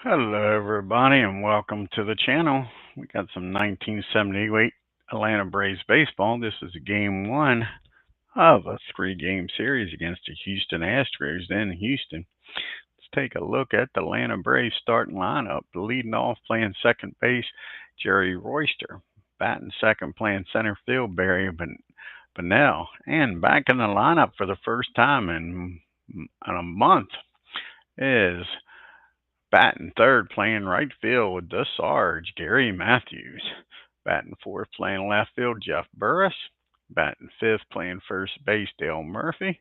Hello, everybody, and welcome to the channel. We got some 1978 Atlanta Braves baseball. This is game one of a three-game series against the Houston Astros in Houston. Let's take a look at the Atlanta Braves starting lineup. Leading off, playing second base, Jerry Royster. Batting second, playing center field, Barry Bonnell. And back in the lineup for the first time in a month is batting third, playing right field with the Sarge, Gary Matthews. Batting fourth, playing left field, Jeff Burris. Batting fifth, playing first base, Dale Murphy.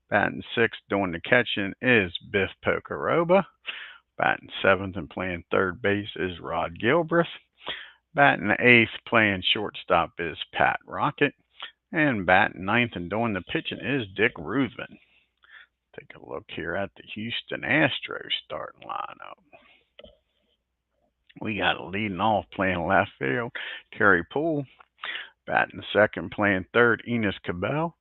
Batting sixth, doing the catching is Biff Pocoroba. Batting seventh and playing third base is Rod Gilbreth. Batting eighth, playing shortstop is Pat Rocket. And batting ninth and doing the pitching is Dick Ruthven. Take a look here at the Houston Astros starting lineup. We got leading off, playing left field, Terry Poole. Batting second, playing third, Enos Cabell.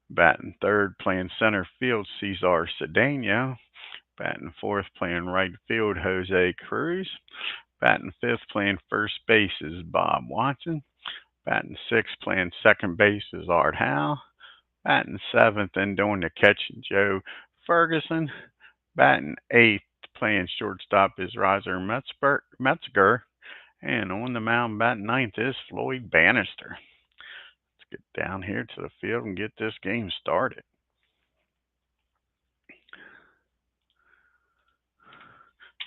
Batting third, playing center field, Cesar Cedeno. Batting fourth, playing right field, Jose Cruz. Batting fifth, playing first base is Bob Watson. Batting sixth, playing second base is Art Howe. Batting seventh and doing the catching, Joe Ferguson. Batting eighth, playing shortstop is Roger Metzger. And on the mound, batting ninth is Floyd Bannister. Let's get down here to the field and get this game started.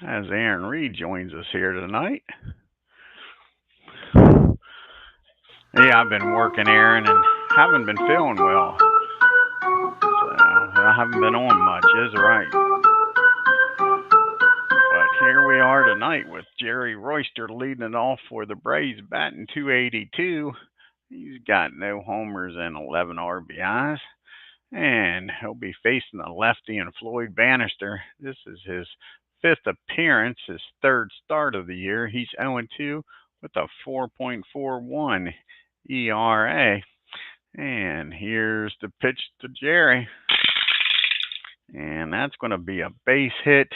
As Aaron Reed joins us here tonight. Yeah, I've been working, Aaron, and haven't been feeling well. So I haven't been on much, is right. But here we are tonight with Jerry Royster leading it off for the Braves, batting .282. He's got no homers and 11 RBIs. And he'll be facing the lefty and Floyd Bannister. This is his fifth appearance, his third start of the year. He's 0-2 with a 4.41 ERA. And here's the pitch to Jerry. And that's going to be a base hit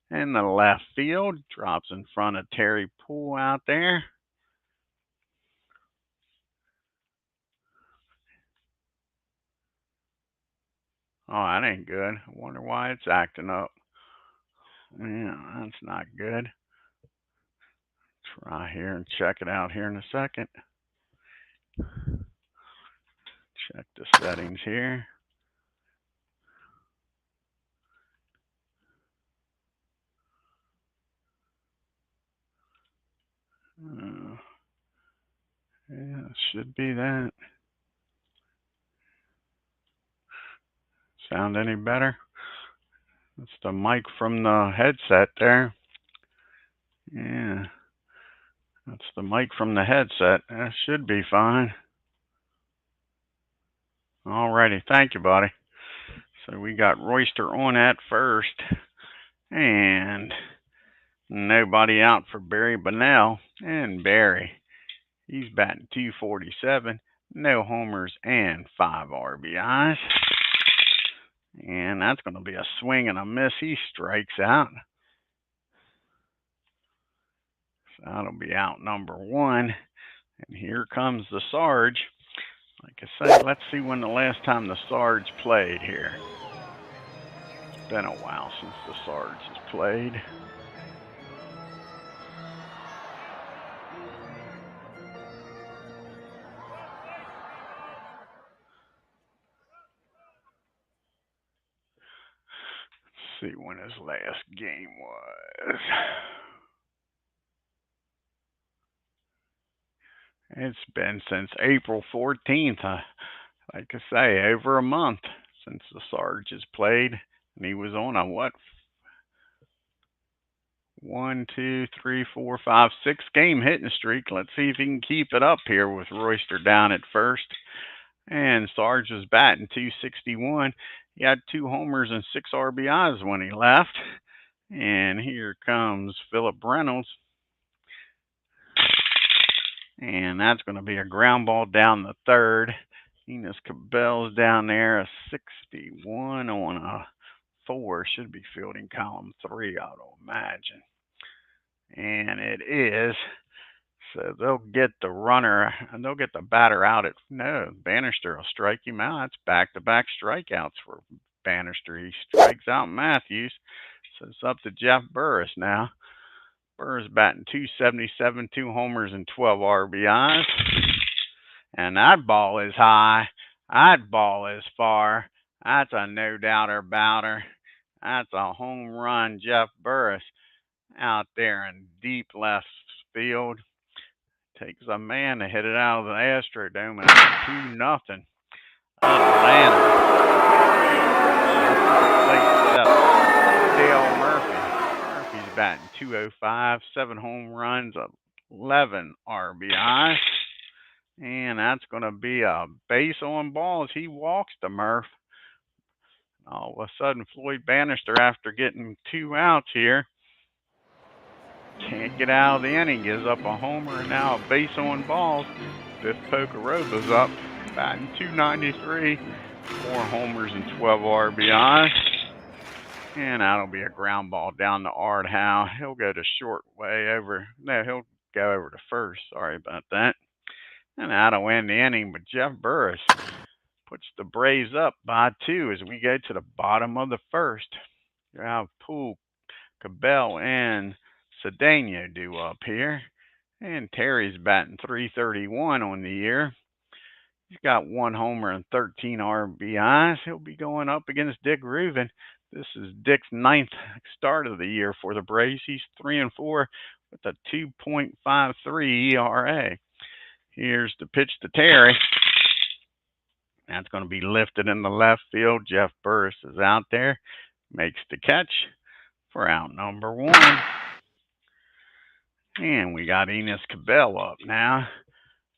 in the left field. Drops in front of Terry Poole out there. Oh, that ain't good. I wonder why it's acting up. Yeah, that's not good. Try here and check it out here in a second. Check the settings here. Yeah, it should be that. Sound any better? That's the mic from the headset there. Yeah, that's the mic from the headset. That should be fine. Alrighty, thank you, buddy. So we got Royster on at first, and nobody out for Barry Bonnell. And Barry, he's batting .247, no homers and 5 RBIs. And that's going to be a swing and a miss. He strikes out. So that'll be out number one. And here comes the Sarge. Like I say, let's see when the last time the Sarge played here. It's been a while since the Sarge has played. Let's see when his last game was. It's been since April 14th. Like I say, over a month since the Sarge has played. And he was on a what? 1, 2, 3, 4, 5, 6-game hitting streak. Let's see if he can keep it up here with Royster down at first. And Sarge was batting .261. He had 2 homers and 6 RBIs when he left. And here comes Philip Reynolds. And that's going to be a ground ball down the third. Enos Cabell's down there, a 61 on a 4. Should be fielding column 3, I would imagine. And it is. So they'll get the runner and they'll get the batter out at no. Bannister will strike him out. It's back-to-back strikeouts for Bannister. He strikes out Matthews. So it's up to Jeff Burris now. Burris batting 277, 2 homers and 12 RBIs. And that ball is high. That ball is far. That's a no-doubter bouter. That's a home run, Jeff Burris, out there in deep left field. Takes a man to hit it out of the Astrodome, and it's 2-0. Atlanta. Dale Murphy. Murphy's batting 205, 7 home runs, 11 RBIs. And that's going to be a base on balls. He walks to Murph. All of a sudden, Floyd Bannister, after getting 2 outs here, can't get out of the inning. Gives up a homer and now a base on balls. Biff Pocoroba's up, batting 293, 4 homers and 12 RBIs. And that'll be a ground ball down to Art Howe. He'll go to short way over. No, he'll go over to first. Sorry about that. And that'll end the inning. But Jeff Burris puts the Braves up by 2 as we go to the bottom of the first. You have Poole, Cabell, and Cedeno due up here. And Terry's batting 331 on the year. He's got 1 homer and 13 RBIs. He'll be going up against Dick RUTHVEN. This is Dick's 9th start of the year for the Braves. He's 3-4 with a 2.53 ERA. Here's the pitch to Terry. That's going to be lifted in the left field. Jeff Burris is out there. Makes the catch for out number 1. And we got Enos Cabell up now.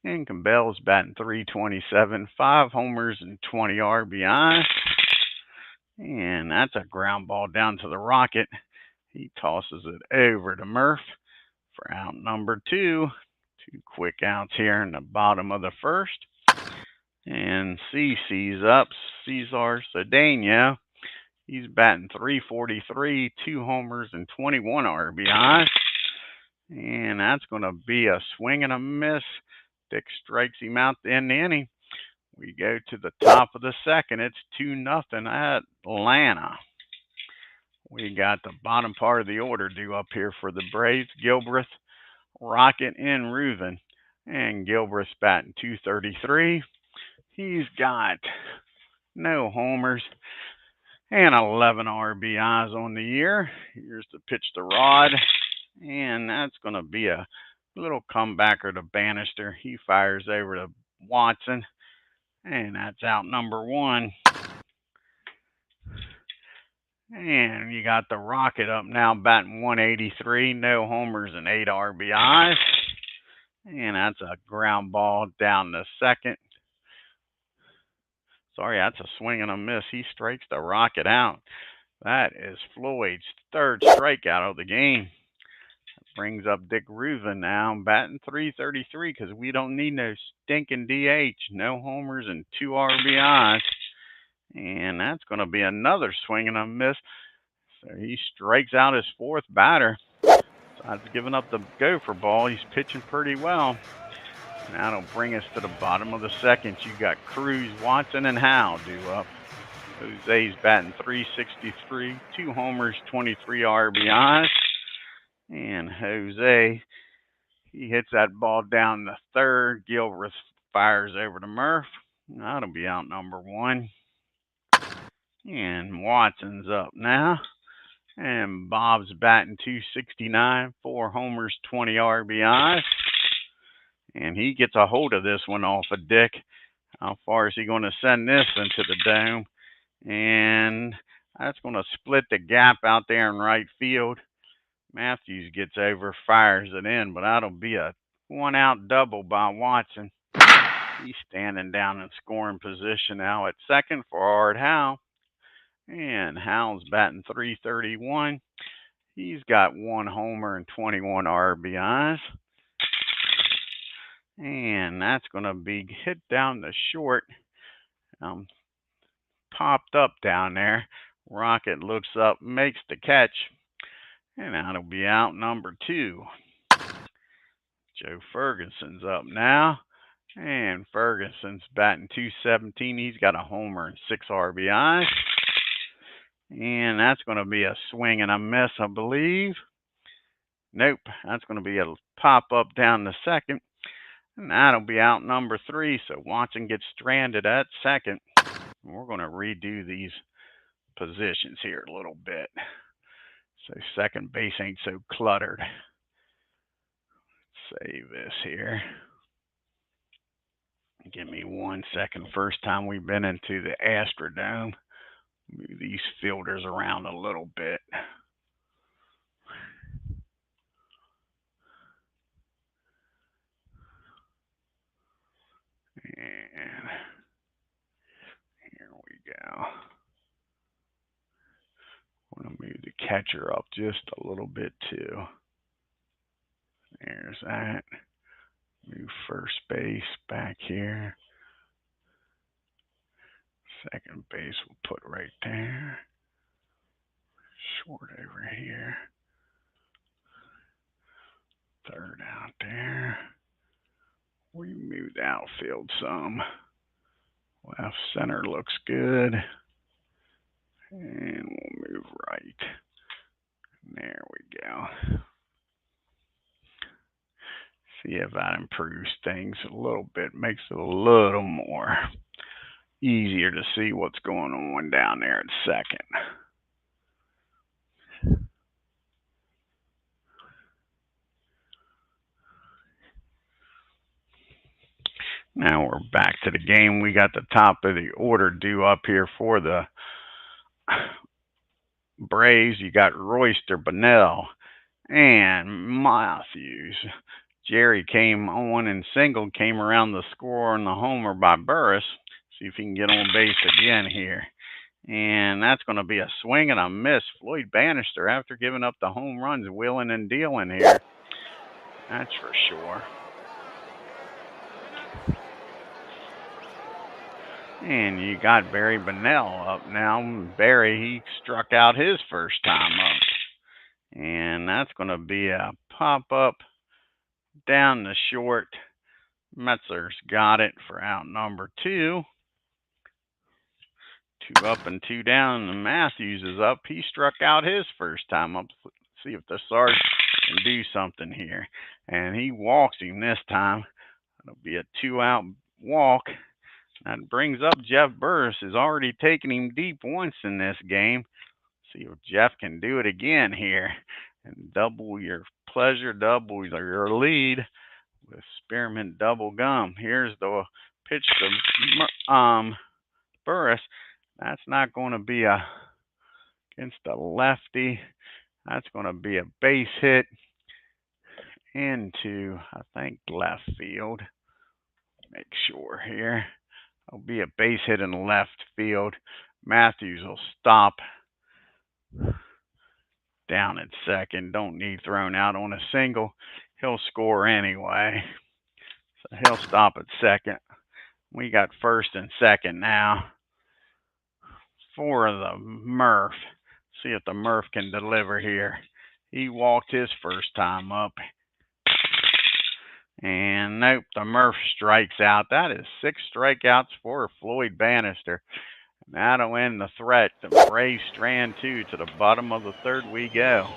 And Cabell's batting 327, 5 homers and 20 RBIs. And that's a ground ball down to the Rocket. He tosses it over to Murph for out number 2. 2 quick outs here in the bottom of the first. And CC's up, Cesar Cedeno. He's batting 343, 2 homers and 21 RBIs. And that's going to be a swing and a miss. Dick strikes him out to end the inning. We go to the top of the second. It's 2-0 Atlanta. We got the bottom part of the order due up here for the Braves. Gilbreth, Rocket, and RUTHVEN. And Gilbreth's batting 233. He's got no homers and 11 RBIs on the year. Here's the pitch to Rod. And that's going to be a little comebacker to Bannister. He fires over to Watson. And that's out number 1. And you got the Rocket up now, batting 183, no homers and 8 RBIs. And that's a ground ball down the second. Sorry, that's a swing and a miss. He strikes the Rocket out. That is Floyd's 3rd strikeout of the game. Brings up Dick RUTHVEN now, batting 333 because we don't need no stinking DH. No homers and 2 RBIs. And that's going to be another swing and a miss. So he strikes out his 4th batter. Besides giving up the gopher ball, he's pitching pretty well. And that'll bring us to the bottom of the second. You got Cruz, Watson, and Howe due up. Jose's batting 363, 2 homers, 23 RBIs. And Jose, he hits that ball down the third. Gilbreth fires over to Murph. That'll be out number 1. And Watson's up now. And Bob's batting 269, 4 homers, 20 RBIs. And he gets a hold of this one off of Dick. How far is he going to send this into the dome? And that's going to split the gap out there in right field. Matthews gets over, fires it in, but that'll be a 1-out double by Watson. He's standing down in scoring position now at second for Art Howe. And Howe's batting 331. He's got 1 homer and 21 RBIs. And that's going to be hit down the short. Popped up down there. Rocket looks up, makes the catch. And that'll be out number 2. Joe Ferguson's up now. And Ferguson's batting .217. He's got a homer and 6 RBIs. And that's going to be a swing and a miss, I believe. Nope, that's going to be a pop up down the second. And that'll be out number 3. So Watson gets stranded at second. We're going to redo these positions here a little bit, so second base ain't so cluttered. Save this here. Give me 1 second. First time we've been into the Astrodome. Move these fielders around a little bit. And here we go. I'm going to move the catcher up just a little bit too. There's that. Move first base back here. Second base we'll put right there. Short over here. Third out there. We move the outfield some. Left center looks good. And we'll move right. There we go. See if that improves things a little bit. Makes it a little more easier to see what's going on down there at second. Now we're back to the game. We got the top of the order due up here for the Braves. You got Royster, Bunnell, and Matthews. Jerry came on and singled, came around the score on the homer by Burris. See if he can get on base again here. And that's going to be a swing and a miss. Floyd Bannister, after giving up the home runs, wheeling and dealing here. That's for sure. And you got Barry Bunnell up now. Barry, he struck out his first time up. And that's going to be a pop-up down the short. Metzler's got it for out number 2. 2 up and 2 down. And Matthews is up. He struck out his first time up. Let's see if the Sarge can do something here. And he walks him this time. It'll be a 2-out walk. That brings up Jeff Burris, who's already taken him deep once in this game. See if Jeff can do it again here and double your pleasure, double your lead with Spearmint Double Gum. Here's the pitch to Burris. That's not going to be against a lefty. That's going to be a base hit into, I think, left field. Make sure here. It'll be a base hit in left field. Matthews will stop down at second. Don't need thrown out on a single. He'll score anyway. So he'll stop at second. We got first and second now for the Murph. See if the Murph can deliver here. He walked his first time up. And nope, the Murph strikes out. That is 6 strikeouts for Floyd Bannister. And that'll end the threat. The Braves strand 2 to the bottom of the third we go.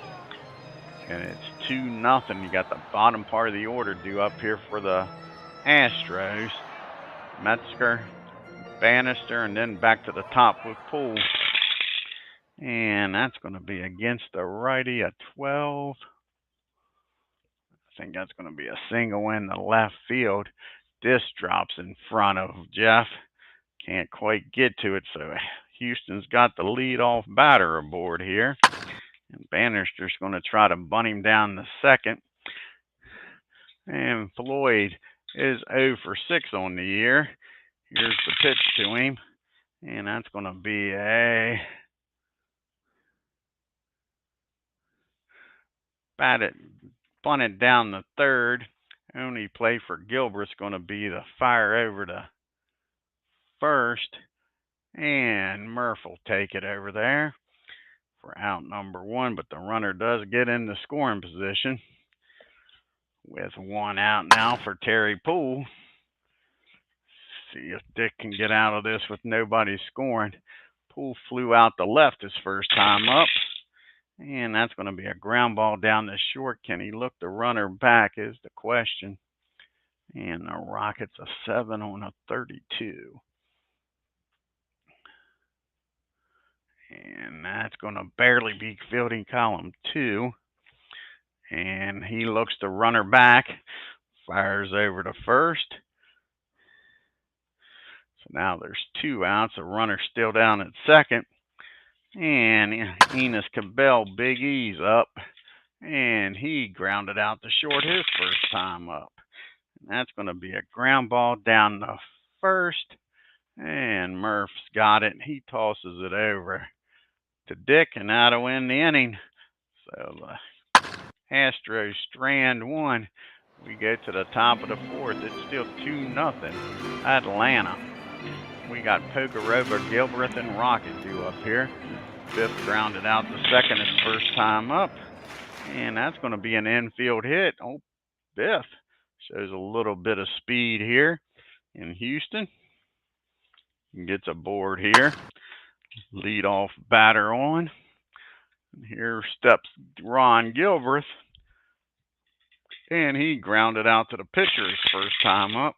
And it's 2-0. You got the bottom part of the order due up here for the Astros. Metzger, Bannister, and then back to the top with Poole. And that's going to be against the righty, a 12. I think that's going to be a single in the left field. This drops in front of Jeff. Can't quite get to it, so Houston's got the lead-off batter aboard here. And Bannister's going to try to bunt him down the second. And Floyd is 0 for 6 on the year. Here's the pitch to him. And that's going to be a bunted down the third. Only play for Gilbert's going to be the fire over to first. And Murph will take it over there for out number 1, but the runner does get in the scoring position with 1 out now for Terry Poole. See if Dick can get out of this with nobody scoring. Poole flew out the left his first time up, and that's going to be a ground ball down the short. Can he look the runner back is the question. And the Rockets a 7 on a 32. And that's going to barely be fielding column 2. And he looks the runner back, fires over to first. So now there's 2 outs. The runner's still down at second. And Enos Cabell, Big E's up. And he grounded out the short his first time up. And that's going to be a ground ball down the first. And Murph's got it. He tosses it over to Dick, and that'll end the inning. So the Astros strand 1. We go to the top of the 4th. It's still 2-0 Atlanta. We got Pokerova, Gilbreth, and Rocket due up here. Biff grounded out the second his first time up. And that's going to be an infield hit. Oh, Biff shows a little bit of speed here in Houston. Gets a board here. Lead off batter on. And here steps Ron Gilbreth. And he grounded out to the pitcher his first time up.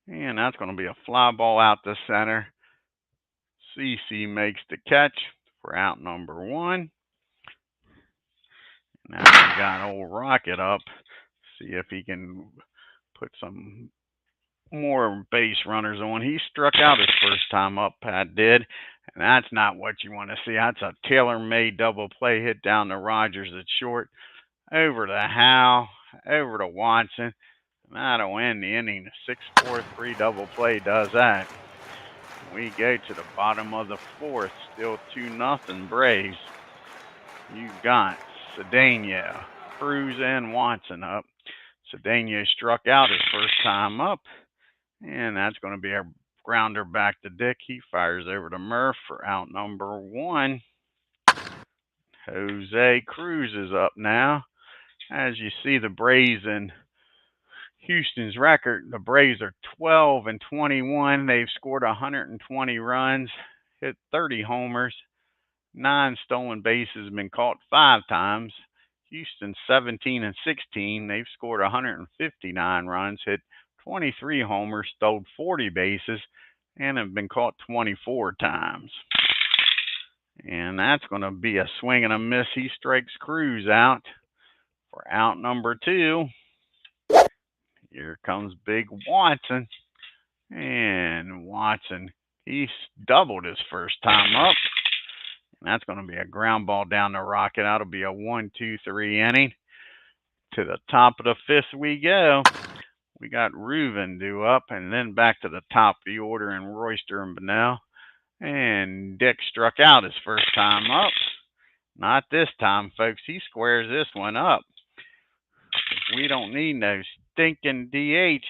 And that's going to be a fly ball out to center. CC makes the catch for out number 1. Now we got old Rocket up. See if he can put some more base runners on. He struck out his first time up, Pat did. And that's not what you want to see. That's a tailor-made double play hit down to Rogers at short. Over to Howe. Over to Watson. And that'll end the inning. The 6-4-3 double play does that. We go to the bottom of the 4th. Still 2-0 Braves. You got Cedeno, Cruz, and Watson up. Cedeno struck out his first time up. And that's going to be a grounder back to Dick. He fires over to Murph for out number 1. Jose Cruz is up now. As you see, the Braves and Houston's record, the Braves are 12-21. They've scored 120 runs, hit 30 homers, 9 stolen bases, have been caught 5 times. Houston 17-16. They've scored 159 runs, hit 23 homers, stole 40 bases, and have been caught 24 times. And that's going to be a swing and a miss. He strikes Cruz out for out number 2. Here comes Big Watson. And Watson, he's doubled his first time up. And that's going to be a ground ball down the Rocket. That'll be a 1-2-3 inning. To the top of the 5th we go. We got RUTHVEN due up, and then back to the top of the order in Royster and Bunnell. And Dick struck out his first time up. Not this time, folks. He squares this one up. We don't need no stinking DH.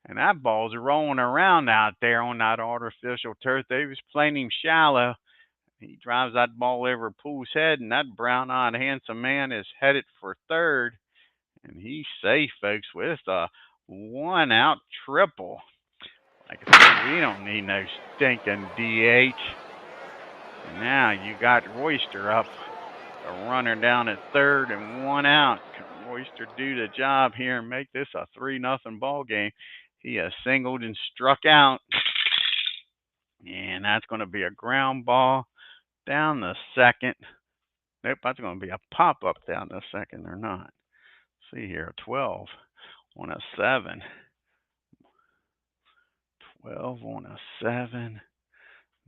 And that ball's rolling around out there on that artificial turf. They was playing him shallow. He drives that ball over Poole's head, and that brown-eyed handsome man is headed for third. And he's safe, folks, with a 1-out triple. Like I said, we don't need no stinking DH. And now you got Royster up, a runner down at third and 1 out. Can Royster do the job here and make this a 3-0 ball game? He has singled and struck out. And that's going to be a ground ball down the second. Nope, that's going to be a pop-up down the second or not. See here, 12 on a 7. 12 on a 7.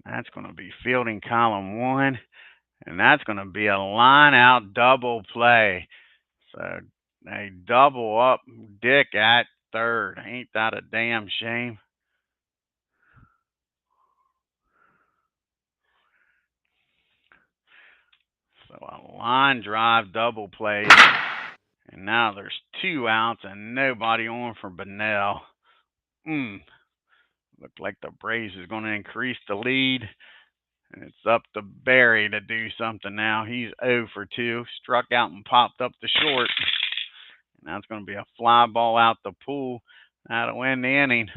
That's going to be fielding column 1. And that's going to be a line-out double play. So they double up Dick at third. Ain't that a damn shame? So a line drive double play. And now there's 2 outs and nobody on for Bunnell. Looked like the Braves is going to increase the lead. And it's up to Barry to do something now. He's 0 for 2. Struck out and popped up the short. And that's going to be a fly ball out the pool. That'll win the inning.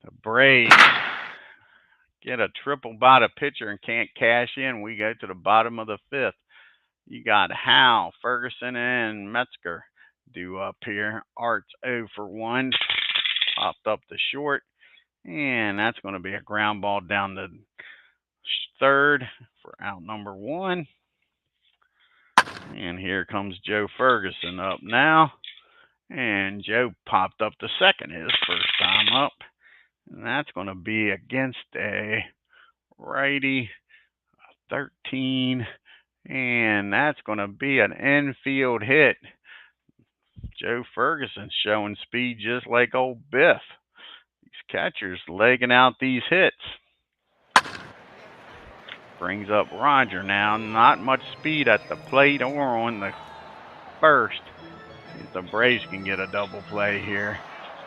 The Braves get a triple by the pitcher and can't cash in. We go to the bottom of the 5th. You got Howe, Ferguson, and Metzger due up here. Art's 0 for 1. Popped up the short. And that's going to be a ground ball down the 3rd for out number 1. And here comes Joe Ferguson up now. And Joe popped up the 2nd, his first time up. And that's going to be against a righty, 13. And that's going to be an infield hit. Joe Ferguson's showing speed just like old Biff. These catchers legging out these hits. Brings up Roger now. Not much speed at the plate or on the first. If the Braves can get a double play here.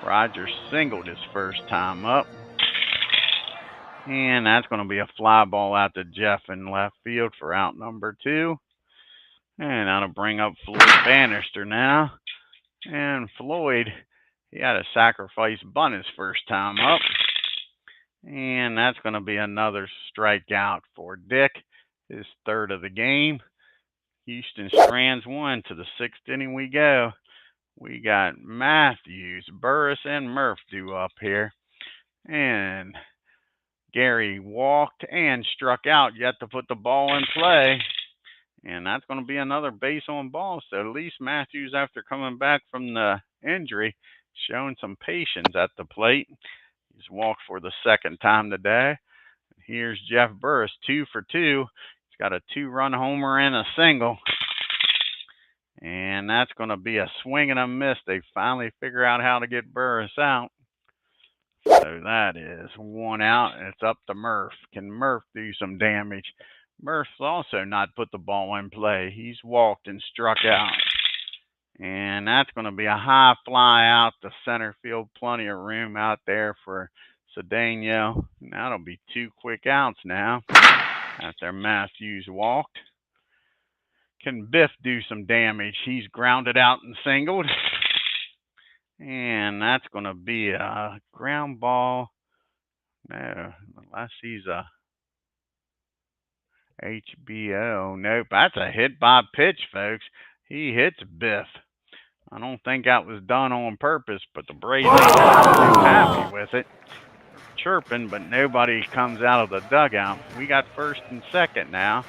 Roger singled his first time up. And that's going to be a fly ball out to Jeff in left field for out number 2. And that'll bring up Floyd Bannister now. And Floyd, he had a sacrifice bunt his first time up. And that's going to be another strikeout for Dick, his 3rd of the game. Houston strands 1 to the 6th inning we go. We got Matthews, Burris, and Murph due up here. And Gary walked and struck out yet to put the ball in play. And that's going to be another base on ball. So at least Matthews, after coming back from the injury, showing some patience at the plate. He's walked for the 2nd time today. Here's Jeff Burris, 2 for 2. He's got a 2-run homer and a single. And that's going to be a swing and a miss. They finally figure out how to get Burris out. So that is 1 out, and it's up to Murph. Can Murph do some damage? Murph's also not put the ball in play. He's walked and struck out. And that's going to be a high fly out to center field. Plenty of room out there for Cedeno. And that'll be 2 quick outs now after Matthews walked. Can Biff do some damage? He's grounded out and singled. And that's going to be a ground ball. No, unless he's a HBO. Nope, that's a hit by pitch, folks. He hits Biff. I don't think that was done on purpose, but the Braves ain't too happy with it. Chirping, but nobody comes out of the dugout. We got 1st and 2nd now.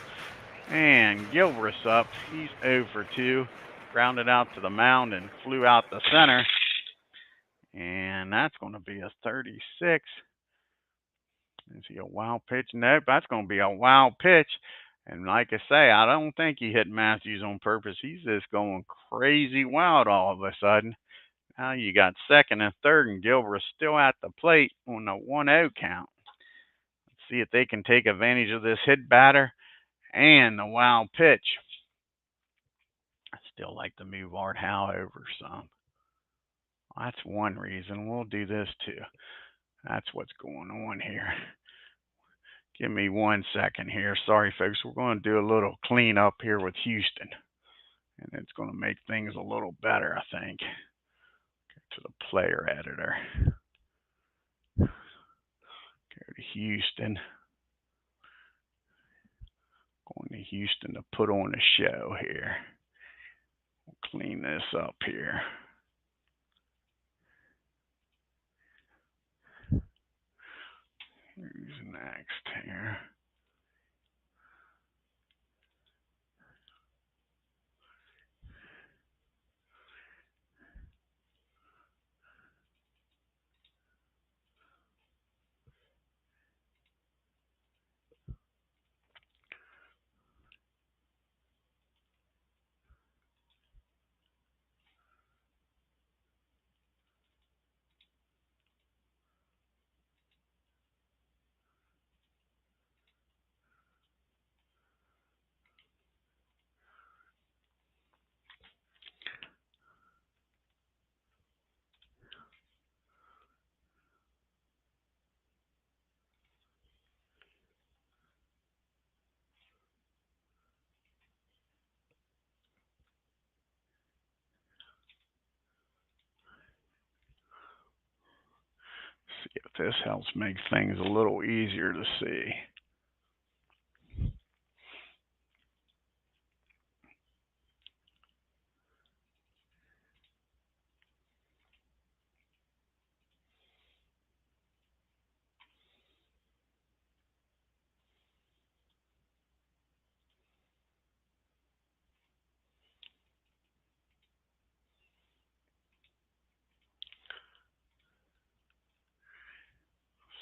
And Gilbreth's up. He's 0 for 2. Grounded out to the mound and flew out the center. And that's going to be a 36. Is he a wild pitch? Nope, that's going to be a wild pitch. And like I say, I don't think he hit Matthews on purpose. He's just going crazy wild all of a sudden. Now you got 2nd and 3rd, and Gilbert still at the plate on the 1-0 count. Let's see if they can take advantage of this hit batter and the wild pitch. I still like to move Art Howe over some. That's one reason. We'll do this too. That's what's going on here. Give me 1 second here. Sorry, folks. We're going to do a little cleanup here with Houston. And it's going to make things a little better, I think. Go to the player editor. Go to Houston. Going to Houston to put on a show here. We'll clean this up here. Who's next here? This helps make things a little easier to see.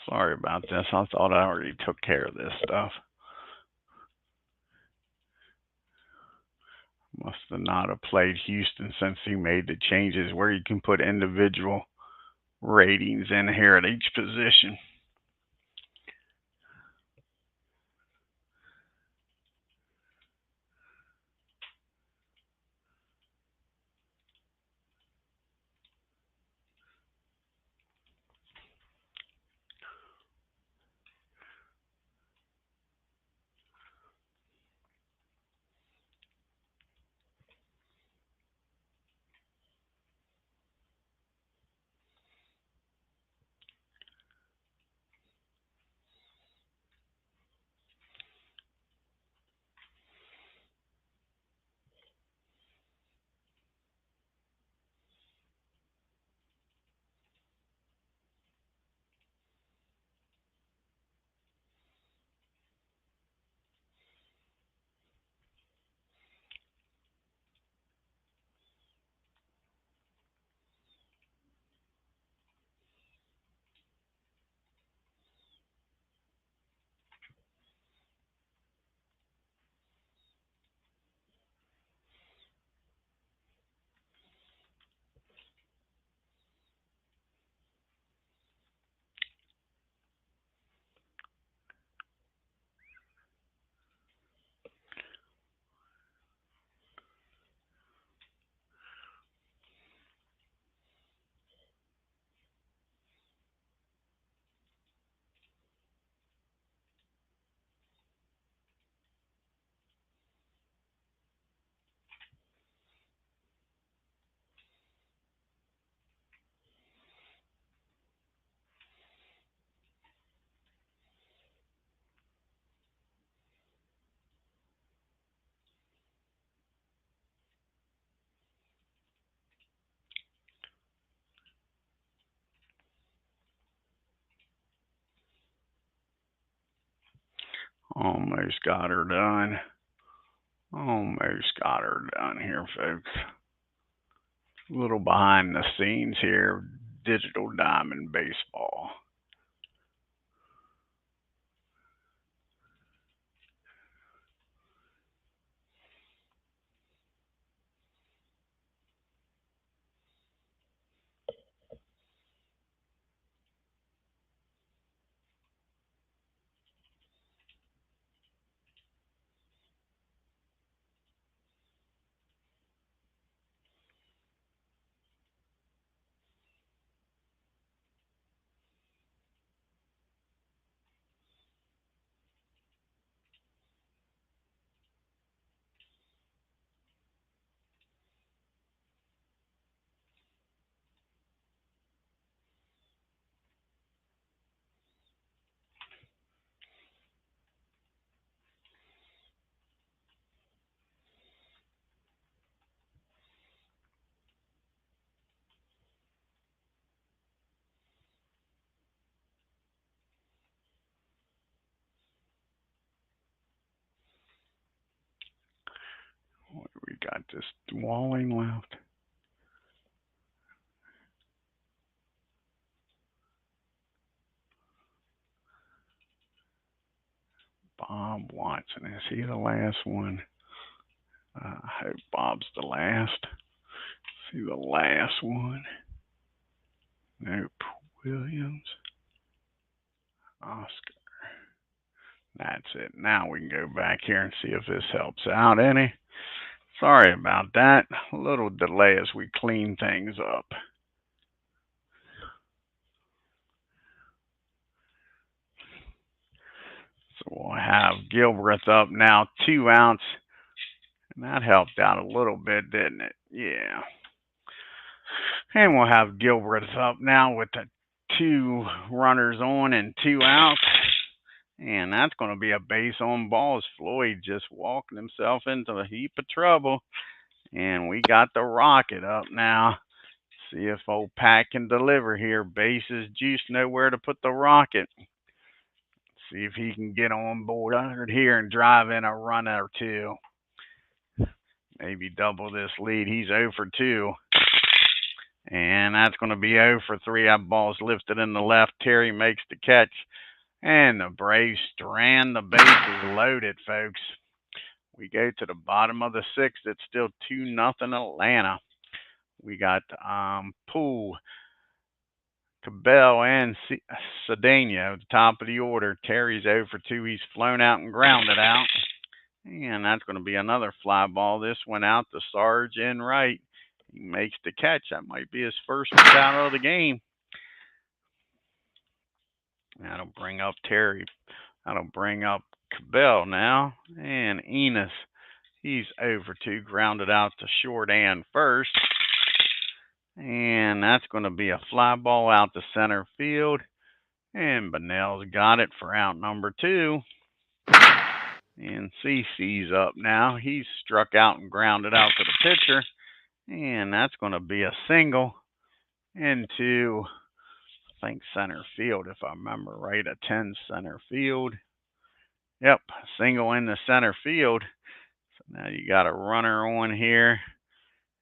Sorry about this. I thought I already took care of this stuff. Must have not have played Houston since he made the changes where you can put individual ratings in here at each position. Almost got her done. Almost got her done here, folks. A little behind the scenes here, Digital Diamond Baseball. We got this Walling left. Bob Watson. Is he the last one? I hope Bob's the last. See the last one. Nope. Williams. Oscar. That's it. Now we can go back here and see if this helps out any. Sorry about that. A little delay as we clean things up. So we'll have Gilbreth up now, 2 outs. And that helped out a little bit, didn't it? Yeah. And we'll have Gilbreth up now with the 2 runners on and 2 out. And that's going to be a base on balls. Floyd just walking himself into a heap of trouble. And we got the rocket up now. See if old Pat can deliver here. Bases juice, nowhere to put the rocket. See if he can get on board here and drive in a run or 2. Maybe double this lead. He's 0 for 2. And that's going to be 0 for 3. That ball's lifted in the left. Terry makes the catch. And the Braves strand. The bases loaded, folks. We go to the bottom of the 6th. It's still 2-0 Atlanta. We got Poole, Cabell, and Cedeno at the top of the order. Terry's 0 for 2. He's flown out and grounded out. And that's going to be another fly ball. This went out to Sarge in right. He makes the catch. That might be his first out of the game. That'll bring up Terry. That'll bring up Cabell now. And Enos. He's 0 for 2. Grounded out to short and first. And that's going to be a fly ball out to center field. And Bunnell's got it for out number 2. And CC's up now. He's struck out and grounded out to the pitcher. And that's going to be a single into, I think, center field, if I remember right. A 10 center field. Yep, single in the center field. So now you got a runner on here.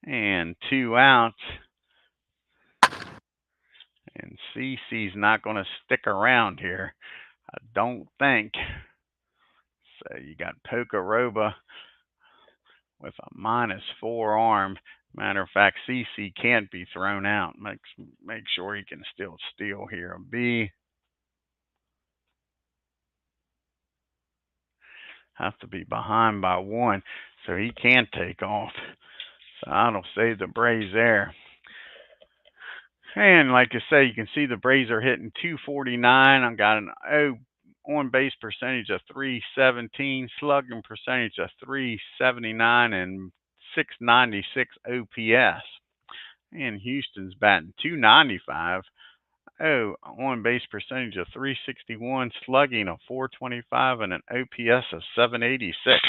And 2 outs. And CC's not going to stick around here, I don't think. So you got Pocoroba with a -4 arm. Matter of fact, CC can't be thrown out. Make sure he can still steal here. A B. Have to be behind by 1, so he can't take off. So that'll save the Braves there. And like I say, you can see the Braves are hitting .249. I've got an on-base percentage of .317, slugging percentage of .379, and .696 OPS. And Houston's batting .295. On-base percentage of .361, slugging of .425, and an OPS of .786.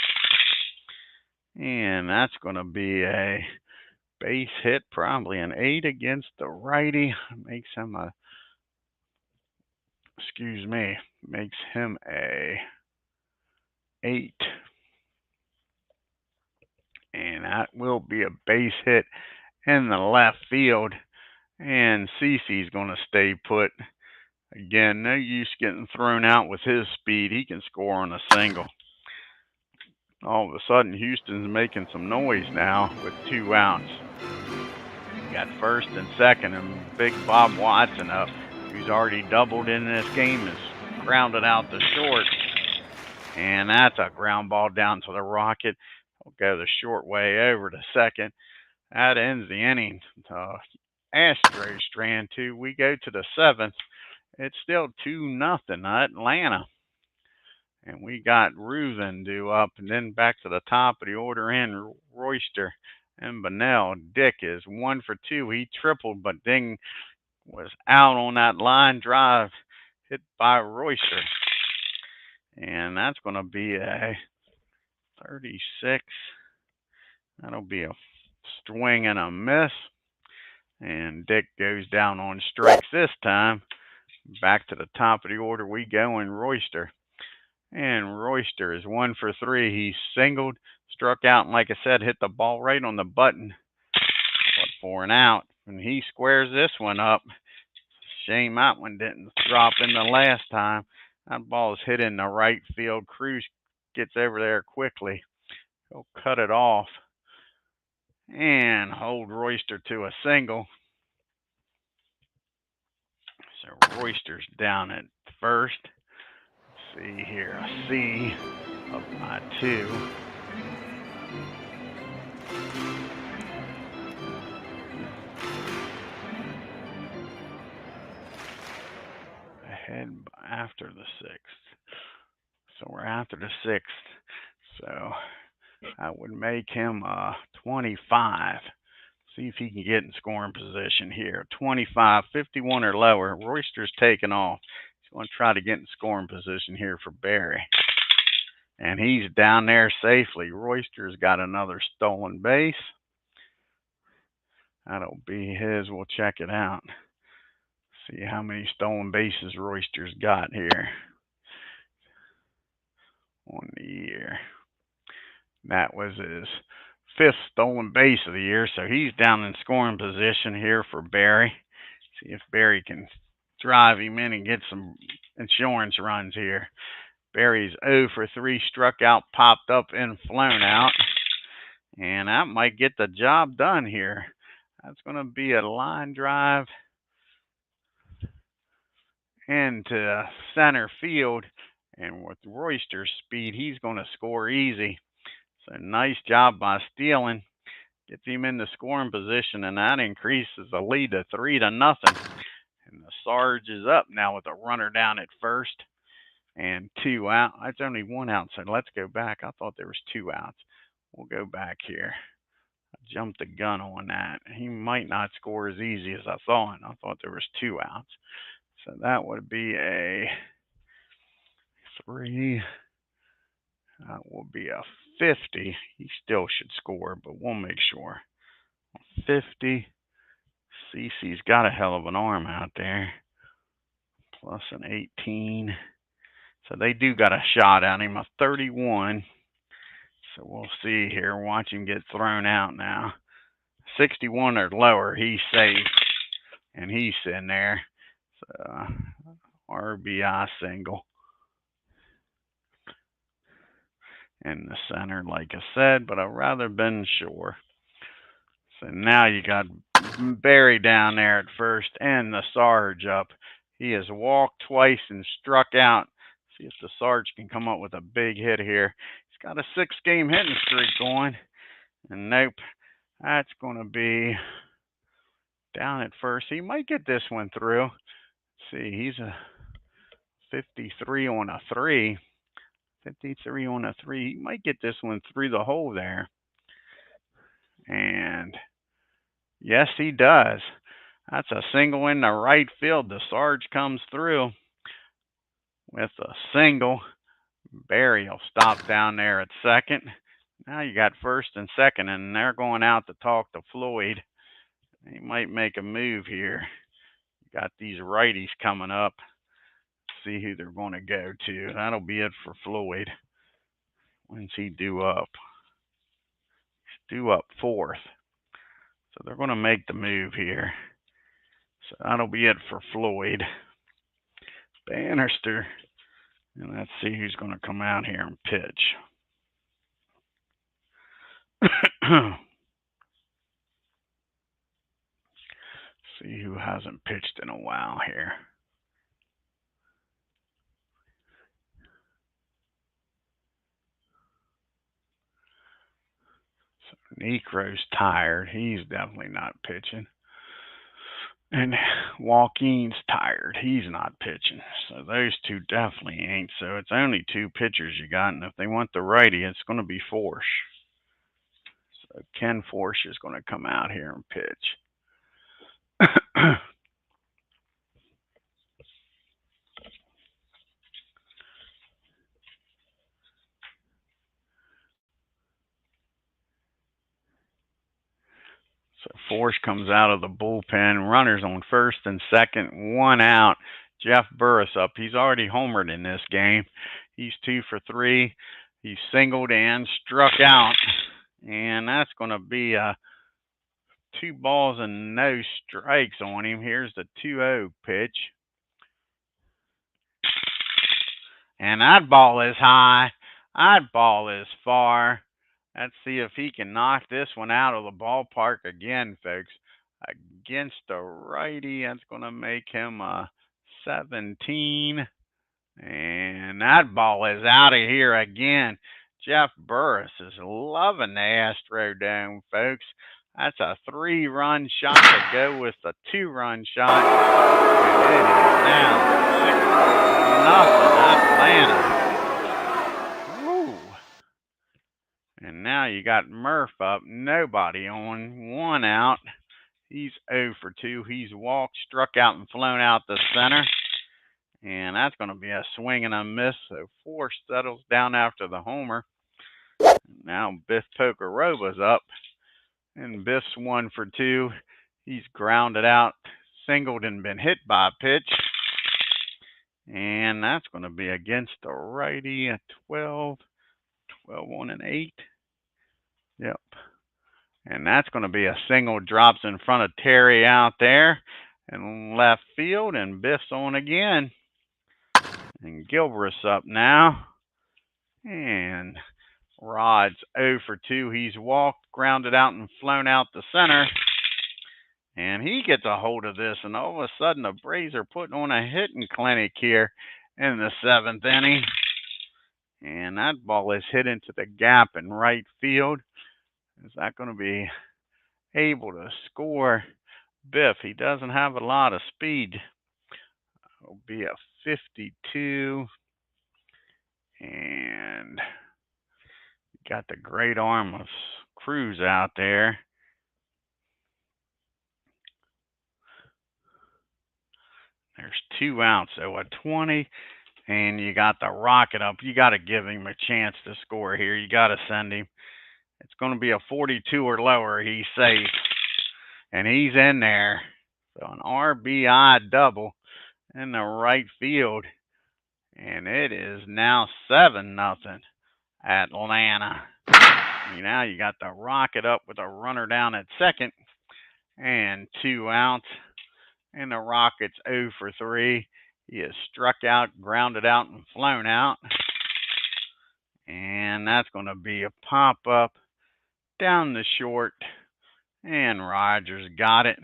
And that's going to be a base hit, probably an 8 against the righty. Makes him a, makes him a 8. And that will be a base hit in the left field. And CC's going to stay put. Again, no use getting thrown out with his speed. He can score on a single. All of a sudden, Houston's making some noise now with 2 outs. You got first and second, and big Bob Watson up, who's already doubled in this game, is grounded out to short. And that's a ground ball down to the Rocket. He'll go the short way over to second. That ends the inning. Astros strand 2. We go to the 7th. It's still 2-0 Atlanta. And we got RUTHVEN due up, and then back to the top of the order in Royster and Bunnell. Dick is 1 for 2. He tripled, but Ding was out on that line drive hit by Royster. And that's going to be a 36. That'll be a swing and a miss. And Dick goes down on strikes this time. Back to the top of the order we go in Royster. And Royster is 1 for 3. He singled, struck out, and like I said, hit the ball right on the button. But for an out. And he squares this one up. Shame that one didn't drop in the last time. That ball is hit in the right field. Cruz gets over there quickly. He'll cut it off and hold Royster to a single. So Royster's down at first. Let's see here, a C up by 2. Ahead after the 6th. So we're after the 6th. So that would make him 25. See if he can get in scoring position here. 25, 51 or lower. Royster's taking off. He's going to try to get in scoring position here for Barry. And he's down there safely. Royster's got another stolen base. That'll be his. We'll check it out. See how many stolen bases Royster's got here on the year. That was his 5th stolen base of the year, so he's down in scoring position here for Barry. See if Barry can drive him in and get some insurance runs here. Barry's 0 for 3, struck out, popped up, and flown out. And that might get the job done here. That's going to be a line drive into center field. And with Royster's speed, he's going to score easy. So nice job by Stealing. Gets him into scoring position, and that increases the lead to 3-0. And the Sarge is up now with a runner down at first and 2 out. That's only 1 out, so let's go back. I thought there was 2 outs. We'll go back here. I jumped the gun on that. He might not score as easy as I thought. I thought there was 2 outs. So that would be a 3. That will be a 50. He still should score, but we'll make sure. 50. CC's got a hell of an arm out there. Plus an 18. So they do got a shot at him, a 31. So we'll see here. Watch him get thrown out now. 61 or lower, he's safe. And he's sitting there. So RBI single. In the center, like I said, but I'd rather been sure. So now you got Barry down there at first and the Sarge up. He has walked twice and struck out. See if the Sarge can come up with a big hit here. He's got a 6-game hitting streak going. And nope, that's going to be down at first. He might get this one through. Let's see, he's a 53 on a 3. 53 on a 3. He might get this one through the hole there. And yes, he does. That's a single in the right field. The Sarge comes through with a single. Barry will stop down there at second. Now you got first and second, and they're going out to talk to Floyd. He might make a move here. You got these righties coming up. See who they're going to go to. That'll be it for Floyd. When's he due up? He's due up 4th. So they're going to make the move here. So that'll be it for Floyd. Bannister. And let's see who's going to come out here and pitch. See who hasn't pitched in a while here. Necro's tired. He's definitely not pitching. And Joaquin's tired. He's not pitching. So those two definitely ain't. So it's only 2 pitchers you got. And if they want the righty, it's going to be Forsh. So Ken Forsh is going to come out here and pitch. So Force comes out of the bullpen. Runners on first and second. 1 out. Jeff Burris up. He's already homered in this game. He's 2 for 3. He's singled and struck out. And that's going to be 2 balls and no strikes on him. Here's the 2-0 pitch. And that ball is high. That ball is far. Let's see if he can knock this one out of the ballpark again, folks. Against the righty, that's going to make him a 17. And that ball is out of here again. Jeff Burris is loving the Astrodome, folks. That's a 3-run shot to go with the 2-run shot. And it is now 6-0 Atlanta. Woo. And now you got Murph up, nobody on, 1 out. He's 0 for 2. He's walked, struck out, and flown out the center. And that's going to be a swing and a miss. So 4 settles down after the homer. Now Biff Pokerova's up. And Biff's 1 for 2. He's grounded out, singled, and been hit by a pitch. And that's going to be against the righty at 12 on an 8. Yep. And that's going to be a single, drops in front of Terry out there in left field, and Biff's on again. And Gilbreth's up now. And Rod's 0 for 2. He's walked, grounded out, and flown out the center. And he gets a hold of this, and all of a sudden the Braves are putting on a hitting clinic here in the 7th inning. And that ball is hit into the gap in right field. Is that going to be able to score Biff? He doesn't have a lot of speed. It'll be a 52. And got the great arm of Cruz out there. There's 2 outs, so a 20. And you got the rocket up. You got to give him a chance to score here. You got to send him. It's going to be a 42 or lower. He's safe. And he's in there. So an RBI double in the right field. And it is now 7-0 Atlanta. Now you got the rocket up with a runner down at second. And 2 outs. And the Rockets 0 for 3. He is struck out, grounded out, and flown out. And that's going to be a pop-up down the short. And Rogers got it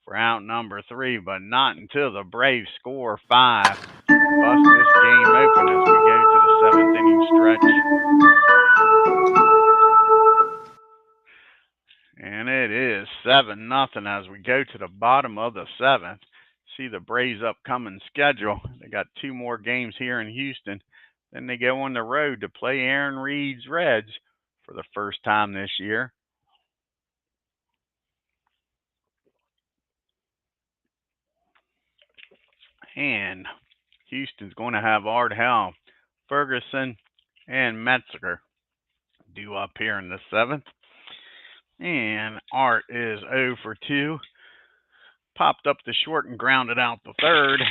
for out number 3, but not until the Braves score 5. Bust this game open as we go to the 7th inning stretch. And it is 7-0 as we go to the bottom of the 7th. See the Braves' upcoming schedule. They got 2 more games here in Houston. Then they go on the road to play Aaron Reed's Reds for the first time this year. And Houston's going to have Art Hell, Ferguson, and Metzger due up here in the 7th. And Art is 0 for 2. Popped up the short and grounded out the 3rd.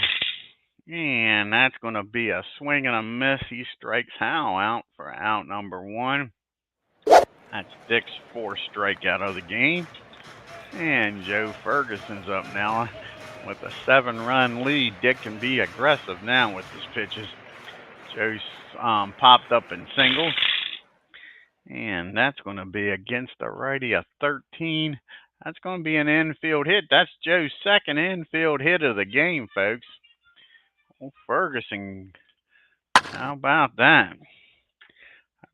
And that's going to be a swing and a miss. He strikes Howell out for out number 1. That's Dick's 4th strikeout of the game. And Joe Ferguson's up now with a 7-run lead. Dick can be aggressive now with his pitches. Joe's popped up in singles. And that's going to be against the righty, a 13. That's going to be an infield hit. That's Joe's 2nd infield hit of the game, folks. Well, Ferguson, how about that?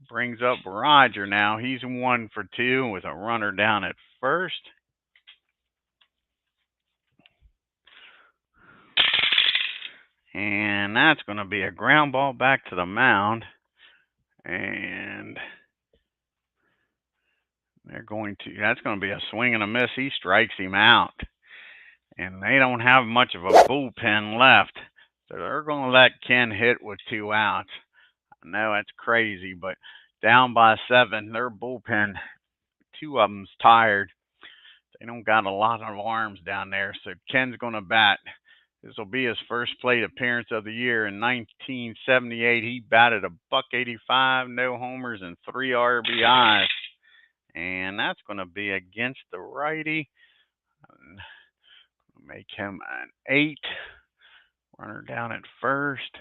Brings up Roger now. He's 1 for 2 with a runner down at first. And that's going to be a ground ball back to the mound. And that's going to be a swing and a miss. He strikes him out. And they don't have much of a bullpen left. So they're going to let Ken hit with 2 outs. I know that's crazy, but down by 7, their bullpen, 2 of them's tired. They don't got a lot of arms down there. So Ken's going to bat. This will be his first plate appearance of the year. In 1978, he batted a .185, no homers, and 3 RBIs. And that's going to be against the righty. Make him an 8. Runner down at first.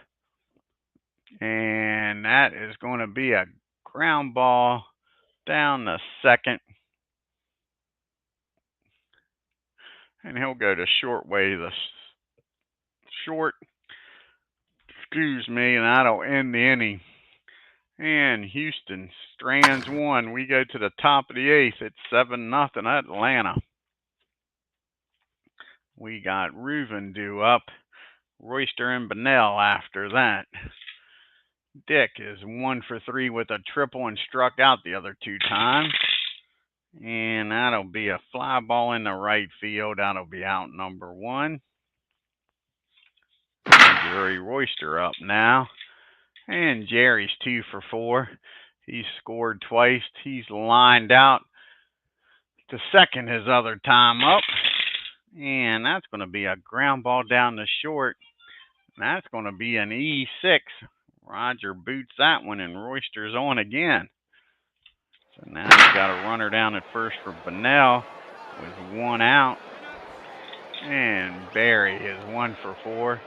And that is going to be a ground ball down the 2nd. And he'll go to short way to the short. Excuse me, and that'll end the inning. And Houston strands 1. We go to the top of the 8th. It's 7-0 Atlanta. We got RUTHVEN due up. Royster and Bunnell after that. Dick is 1 for 3 with a triple and struck out the other 2 times. And that'll be a fly ball in the right field. That'll be out number 1. Jerry Royster up now. And Jerry's 2 for 4. He's scored twice. He's lined out to second his other time up. And that's going to be a ground ball down the short. And that's going to be an E6. Roger boots that one, and Royster's on again. So now he's got a runner down at first for Bunnell with 1 out. And Barry is 1 for 4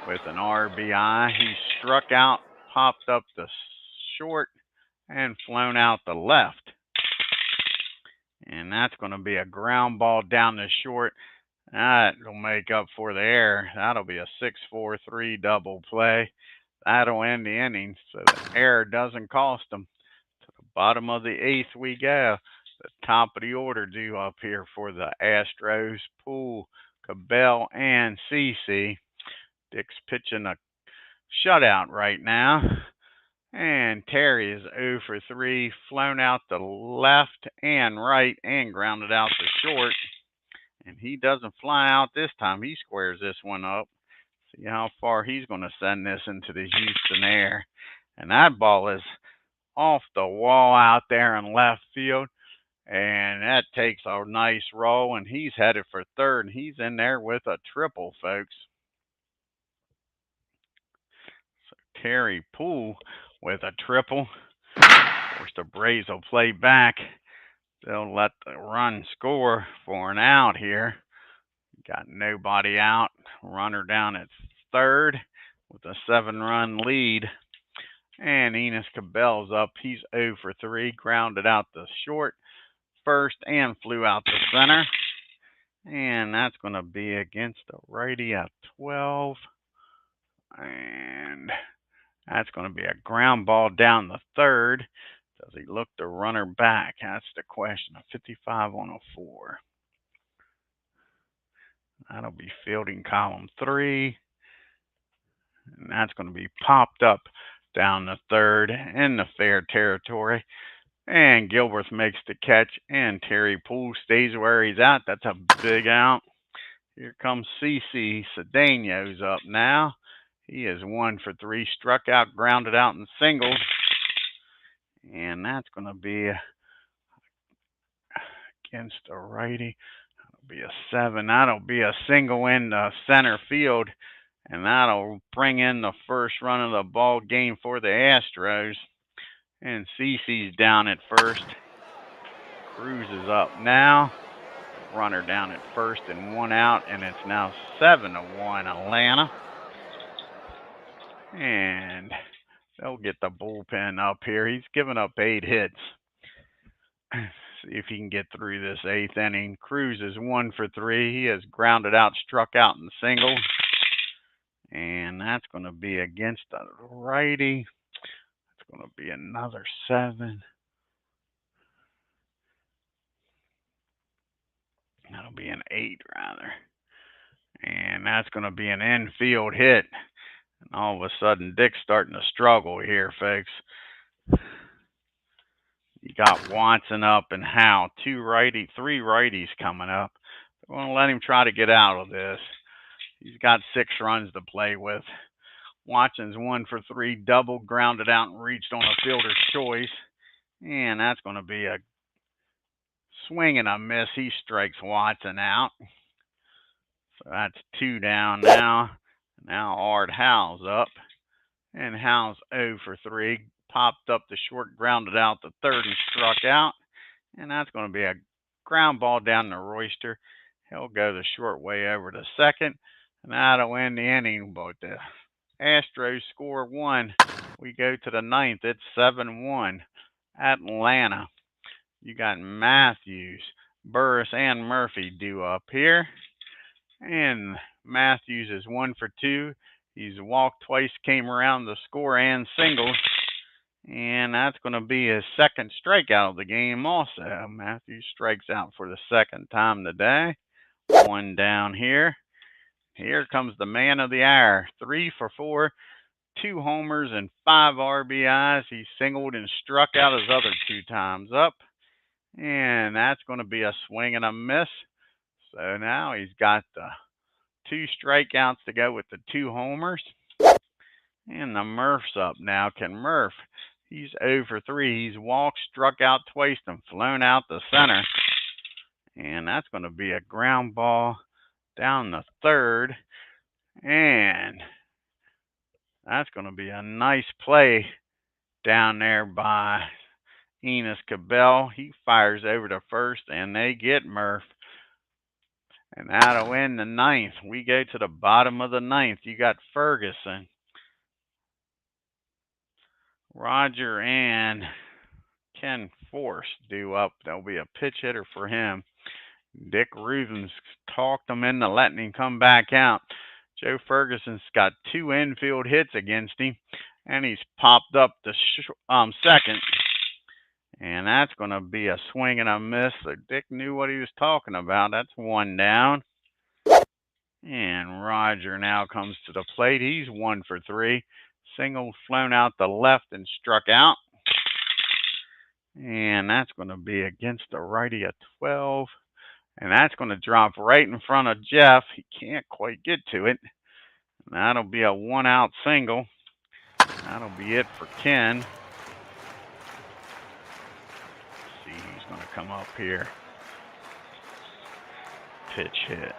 with an RBI. He struck out, popped up the short, and flown out the left. And that's going to be a ground ball down the short. That'll make up for the error. That'll be a 6-4-3 double play. That'll end the inning, so the error doesn't cost them. To the bottom of the 8th we go. The top of the order due up here for the Astros. Poole, Cabell, and CC. Dick's pitching a shutout right now. And Terry is 0 for 3, flown out the left and right and grounded out the short. And he doesn't fly out this time. He squares this one up. See how far he's going to send this into the Houston air. And that ball is off the wall out there in left field. And that takes a nice roll. And he's headed for third. And he's in there with a triple, folks. So Terry Poole with a triple. Of course, the Braves will play back. They'll let the run score for an out here. Got nobody out. Runner down at third with a 7-run lead. And Enos Cabell's up. He's 0 for 3. Grounded out the short first and flew out the center. And that's going to be against the righty at 12. And that's going to be a ground ball down the third. Does he look the runner back? That's the question. A 55 on a 4. That'll be fielding column 3. And that's going to be popped up down the third in the fair territory. And Gilbert makes the catch. And Terry Poole stays where he's at. That's a big out. Here comes CC Cedeno's up now. He is 1 for 3. Struck out, grounded out in singles. And that's going to be against a righty. That'll be a 7. That'll be a single in the center field. And that'll bring in the first run of the ball game for the Astros. And CC's down at first. Cruz is up now. Runner down at first and 1 out. And it's now 7-1 Atlanta. And they'll get the bullpen up here. He's given up 8 hits. See if he can get through this 8th inning. Cruz is 1 for 3. He has grounded out, struck out in singles. And that's going to be against the righty. It's going to be another 7. That'll be an 8, rather. And that's going to be an infield hit. And all of a sudden, Dick's starting to struggle here, folks. You got Watson up and Howe. 3 righties coming up. They're going to let him try to get out of this. He's got 6 runs to play with. Watson's 1 for 3. Double, grounded out and reached on a fielder's choice. And that's going to be a swing and a miss. He strikes Watson out. So that's 2 down now. Now Art Howe's up. And Howe's 0 for 3. Popped up the short, grounded out the third and struck out. And that's going to be a ground ball down to Royster. He'll go the short way over to second. And that'll end the inning. But the Astros score 1. We go to the 9th. It's 7-1. Atlanta. You got Matthews, Burris, and Murphy due up here. And Matthews is 1 for 2. He's walked twice, came around the score and singles. And that's going to be his 2nd strikeout of the game also. Matthews strikes out for the 2nd time today. 1 down here. Here comes the man of the hour. 3 for 4. 2 homers and 5 RBIs. He singled and struck out his other 2 times up. And that's going to be a swing and a miss. So now he's got the 2 strikeouts to go with the 2 homers. And the Murph's up now. Can Murph? He's 0 for 3. He's walked, struck out twice, and flown out the center. And that's going to be a ground ball down the third. And that's going to be a nice play down there by Enos Cabell. He fires over to first, and they get Murph. And that'll end the ninth. We go to the bottom of the ninth. You got Ferguson, Roger, and Ken Force due up. There'll be a pitch hitter for him. Dick Rubens talked him into letting him come back out. Joe Ferguson's got 2 infield hits against him, and he's popped up the second. And that's going to be a swing and a miss. So Dick knew what he was talking about. That's 1 down. And Roger now comes to the plate. He's 1 for 3. Single flown out the left and struck out. And that's going to be against the righty at 12. And that's going to drop right in front of Jeff. He can't quite get to it. And that'll be a 1-out single. That'll be it for Ken. Let's see who's going to come up here. Pitch hit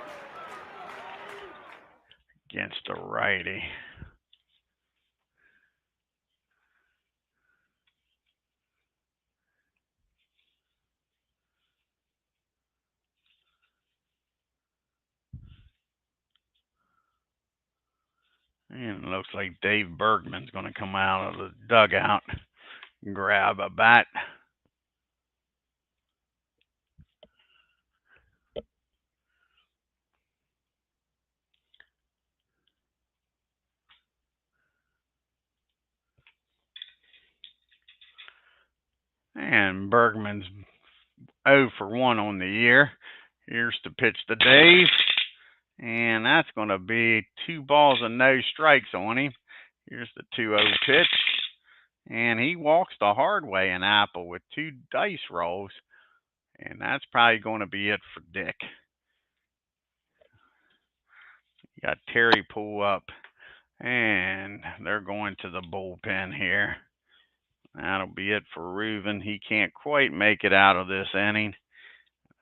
against the righty. And it looks like Dave Bergman's going to come out of the dugout and grab a bat. And Bergman's 0 for 1 on the year. Here's the pitch to Dave. And that's going to be 2 balls and no strikes on him. Here's the 2-0 pitch. And he walks the hard way in Apba with 2 dice rolls. And that's probably going to be it for Dick. You got Terry pull up. And they're going to the bullpen here. That'll be it for Reuven. He can't quite make it out of this inning.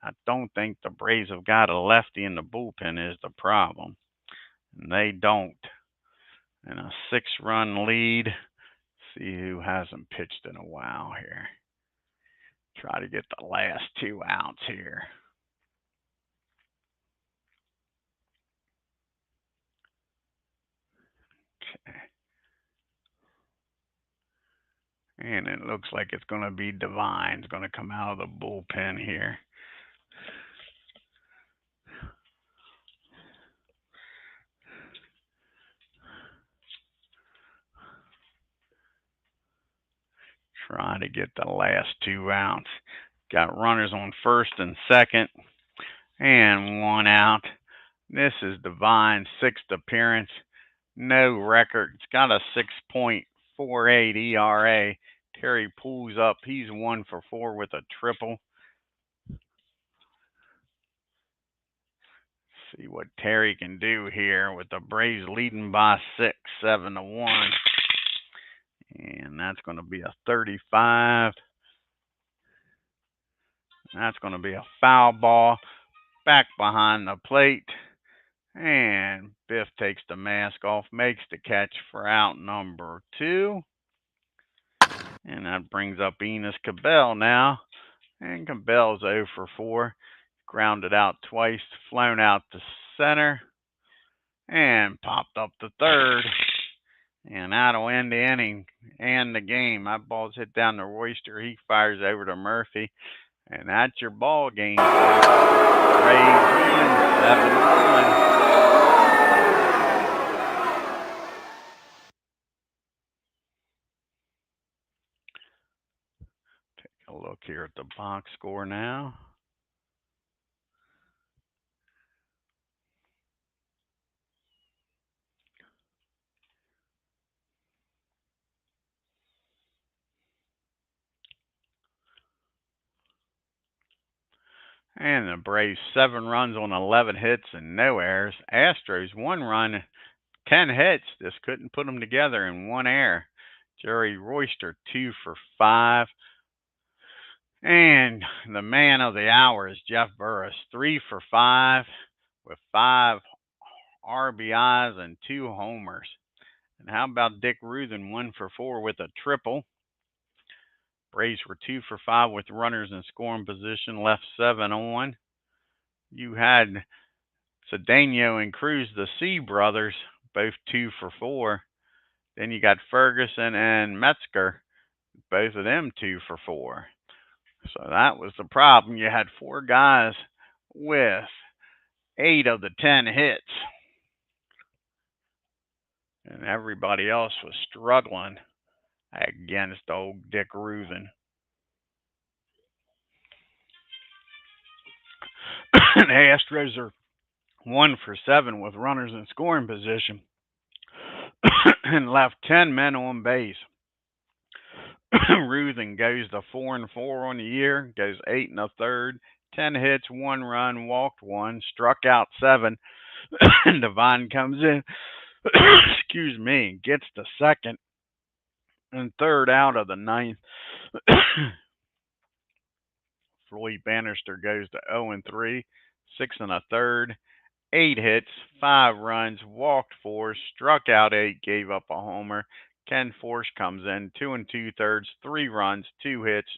I don't think the Braves have got a lefty in the bullpen is the problem. And they don't. And a 6-run lead. See who hasn't pitched in a while here. Try to get the last 2 outs here. Okay. And it looks like it's going to be Devine's going to come out of the bullpen here. Try to get the last 2 outs. Got runners on first and second. And 1 out. This is Devine's 6th appearance. No record. It's got a 6.48 ERA. Terry pulls up. He's 1 for 4 with a triple. See what Terry can do here with the Braves leading by 6, 7-1. And that's going to be a 35. That's going to be a foul ball back behind the plate. And Biff takes the mask off, makes the catch for out number 2. And that brings up Enos Cabell now. And Cabell's 0 for 4. Grounded out twice, flown out to center, and popped up the third. And that'll end the inning and the game. That ball's hit down to Royster. He fires over to Murphy. And that's your ball game. Braves win 7-1. Take a look here at the box score now. And the Braves 7 runs on 11 hits and no errors. Astros 1 run, 10 hits. Just couldn't put them together in 1 error. Jerry Royster 2 for 5. And the man of the hour is Jeff Burris, 3 for 5 with 5 RBIs and 2 homers. And how about Dick Ruthen, 1 for 4 with a triple. Braves were 2 for 5 with runners in scoring position, left 7 on. You had Cedeno and Cruz, the C brothers, both 2 for 4. Then you got Ferguson and Metzger, both of them 2 for 4. So that was the problem. You had 4 guys with 8 of the 10 hits. And everybody else was struggling against old Dick Ruthen. The Astros are 1 for 7 with runners in scoring position and left 10 men on base. Ruthen goes to 4 and 4 on the year, goes 8 1/3, 10 hits, 1 run, walked 1, struck out 7. Devine comes in, excuse me, gets the second and third out of the 9th. Floyd Bannister goes to 0 and 3, 6 1/3, 8 hits, 5 runs, walked 4, struck out 8, gave up a homer. Ken Forsch comes in, 2 2/3, 3 runs, 2 hits,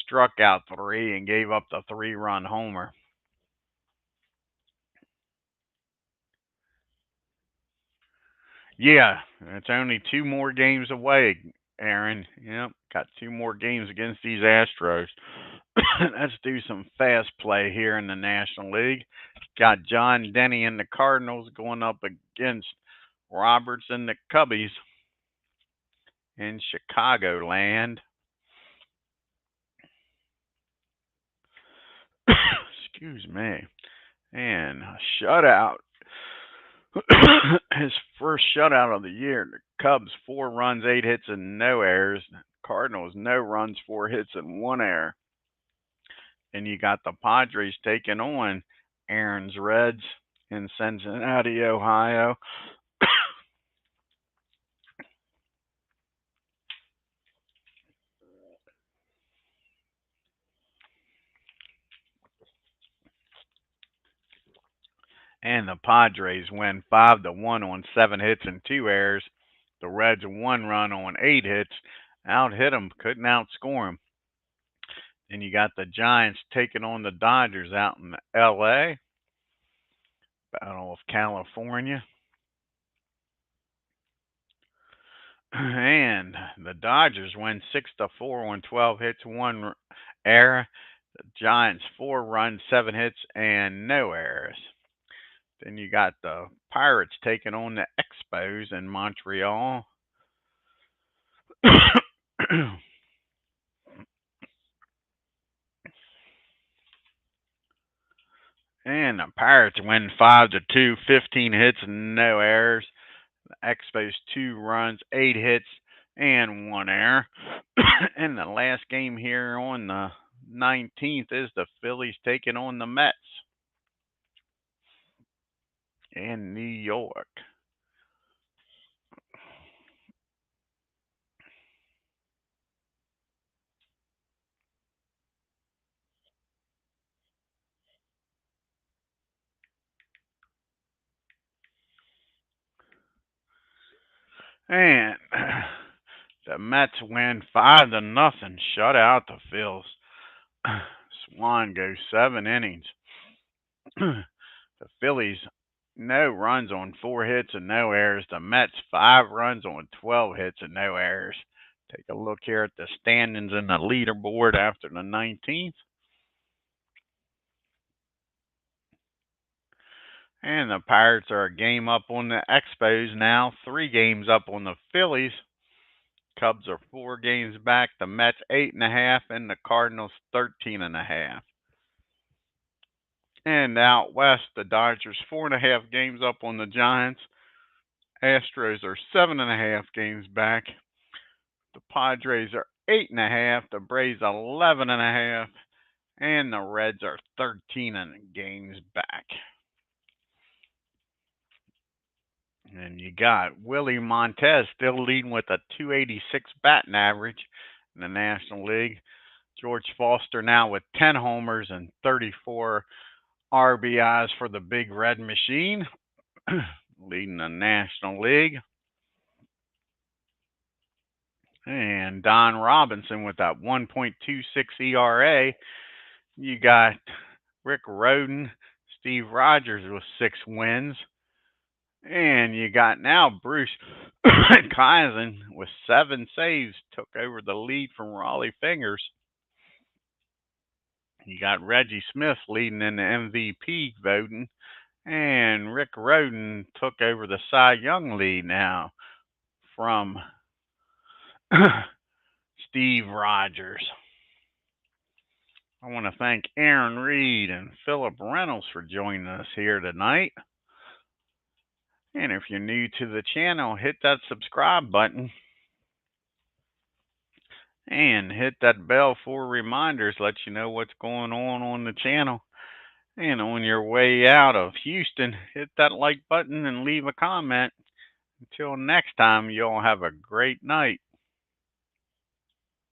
struck out 3, and gave up the 3-run homer. Yeah, it's only 2 more games away, Aaron. Yep, got 2 more games against these Astros. Let's do some fast play here in the National League. Got John Denny and the Cardinals going up against Roberts and the Cubbies in Chicagoland. Excuse me. And a shutout. His first shutout of the year. The Cubs 4 runs, 8 hits, and no errors. Cardinals no runs, 4 hits, and 1 error. And you got the Padres taking on Aaron's Reds in Cincinnati, Ohio. And the Padres win 5-1 on 7 hits and 2 errors. The Reds 1 run on 8 hits. Out-hit them, couldn't outscore them. And you got the Giants taking on the Dodgers out in L.A. Battle of California. And the Dodgers win 6-4 on 12 hits, 1 error. The Giants 4 runs, 7 hits, and no errors. Then you got the Pirates taking on the Expos in Montreal. And the Pirates win 5-2, 15 hits, no errors. The Expos 2 runs, 8 hits, and 1 error. And the last game here on the 19th is the Phillies taking on the Mets in New York. And the Mets win 5-0, shut out the Phils. Swan goes 7 innings. The Phillies, no runs on 4 hits and no errors. The Mets, 5 runs on 12 hits and no errors. Take a look here at the standings and the leaderboard after the 19th. And the Pirates are a game up on the Expos now, 3 games up on the Phillies. Cubs are 4 games back. The Mets 8.5 and the Cardinals 13.5. And out west, the Dodgers 4.5 games up on the Giants. Astros are 7.5 games back. The Padres are 8.5. The Braves 11.5. And the Reds are 13 games back. And you got Willie Montez still leading with a 286 batting average in the National League. George Foster now with 10 homers and 34 RBIs for the Big Red Machine, leading the National League. And Don Robinson with that 1.26 ERA. You got Rick Rhoden, Steve Rogers with 6 wins. And you got now Bruce Kaizen with 7 saves, took over the lead from Raleigh Fingers. You got Reggie Smith leading in the MVP voting, and Rick Rhoden took over the Cy Young lead now from Steve Rogers. I want to thank Aaron Reed and Philip Reynolds for joining us here tonight. And if you're new to the channel, hit that subscribe button and hit that bell for reminders, let you know what's going on the channel. And on your way out of Houston, hit that like button and leave a comment. Until next time, y'all have a great night.